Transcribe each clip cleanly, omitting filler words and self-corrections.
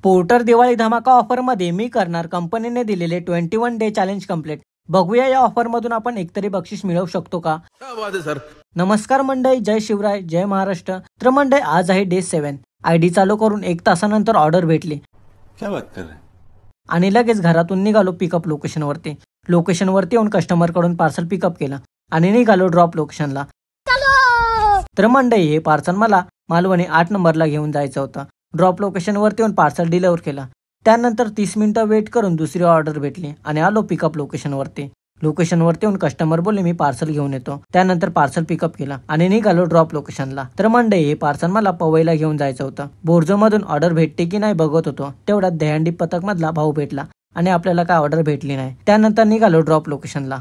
Porter Diwali धमाका offer मध्ये मी करणार कंपनीने दिलेले 21 डे चॅलेंज कंप्लीट। बघूया या ऑफर मधून आपण एकतरी बक्षीस मिळवू शकतो का। सर नमस्कार मंडळी, जय शिवराय, जय महाराष्ट्र। तर मंडळी आज आहे डे 7। आयडी चालू करून 1 तासानंतर ऑर्डर भेटली। क्या बात कर रहे? आणि लगेच घरातून निघालो पिकअप लोकेशनवरती। लोकेशनवरती येऊन कस्टमर कडून पार्सल पिकअप केलं आणि निघालो ड्रॉप लोकेशनला। तर मंडळी हे पार्सल मला मालवणी 8 नंबरला घेऊन जायचं होतं। ड्रॉप लोकेशनवरती येऊन पार्सल डिलिव्हर केलं। त्यानंतर 30 मिनिटं वेट करून दुसरी ऑर्डर भेटली आणि आलो पिकअप लोकेशनवरती। लोकेशनवरती येऊन कस्टमर बोलले मी पार्सल घेऊन येतो। त्यानंतर पार्सल पिकअप केला आणि निघालो ड्रॉप लोकेशनला। तर मंडळी हे पार्सल मला पवईला घेऊन जायचं होतं। बोर्जो मधून ऑर्डर भेटते की नाही बघत होतो, तेवढ्यात दहीहंडी पथक मधला भाऊ भेटला आणि आपल्याला काय ऑर्डर भेटली नाही। त्यानंतर निघालो ड्रॉप लोकेशनला।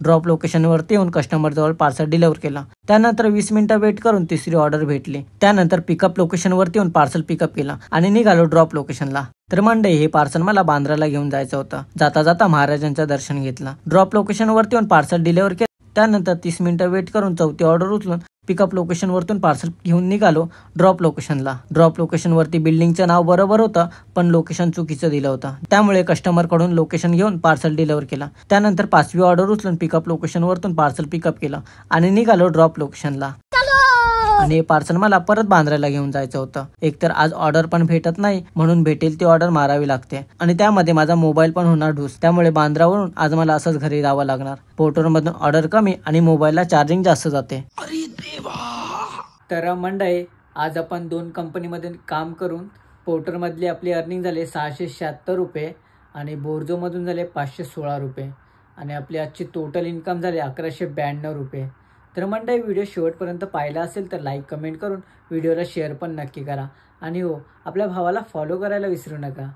ड्रॉप लोकेशनवरती येऊन कस्टमर जवळ पार्सल डिलिव्हर केला। त्यानंतर 20 मिनिटं वेट करून तिसरी ऑर्डर भेटली। त्यानंतर पिकअप लोकेशनवरती येऊन पार्सल पिकअप केला आणि निघालो ड्रॉप लोकेशनला। तर मंडळी हे पार्सल मला बांद्राला घेऊन जायचं होतं। जाता जाता महाराजांचं दर्शन घेतलं। ड्रॉप लोकेशनवरती येऊन पार्सल डिलिव्हर केलं। त्यानंतर 30 मिनिटं वेट करून चौथी ऑर्डर उचलून पिकअप लोकेशनवरतून पार्सल घेऊन निघालो ड्रॉप लोकेशनला। ड्रॉप लोकेशनवरती बिल्डिंगचं नाव बरोबर होतं, पण लोकेशन चुकीचं दिलं होतं। त्यामुळे कस्टमर कडून लोकेशन घेऊन पार्सल डिलिव्हर केला। त्यानंतर 5वी ऑर्डर उचलून पिकअप लोकेशनवरतून पार्सल पिकअप केलं आणि निघालो ड्रॉप लोकेशनला। आणि हे पार्सल मला परत बांद्राला घेऊन जायचं होतं। एकतर आज ऑर्डर पण भेटत नाही, म्हणून भेटेल ती ऑर्डर मारावी लागते आणि त्यामध्ये माझा मोबाईल पण होणार ढूस। त्यामुळे बांद्रावरून आज मला असंच घरी जावं लागणार। पोर्टर मधून ऑर्डर कमी आणि मोबाईलला चार्जिंग जास्त जाते। अरे देवा। तर मंडळी आज आपण 2 कंपनीमध्ये काम करून पोर्टर मधली आपली अर्निंग झाले 676 रुपये आणि बोर्जो मधून झाले 516 रुपये आणि आपली आजची टोटल इन्कम झाले 1192 रुपये। तर मंडळी व्हिडिओ शेवटपर्यंत पाहिला असेल तर लाईक कमेंट करून व्हिडिओला शेअर पण नक्की करा आणि हो आपल्या भावाला फॉलो करायला विसरू नका।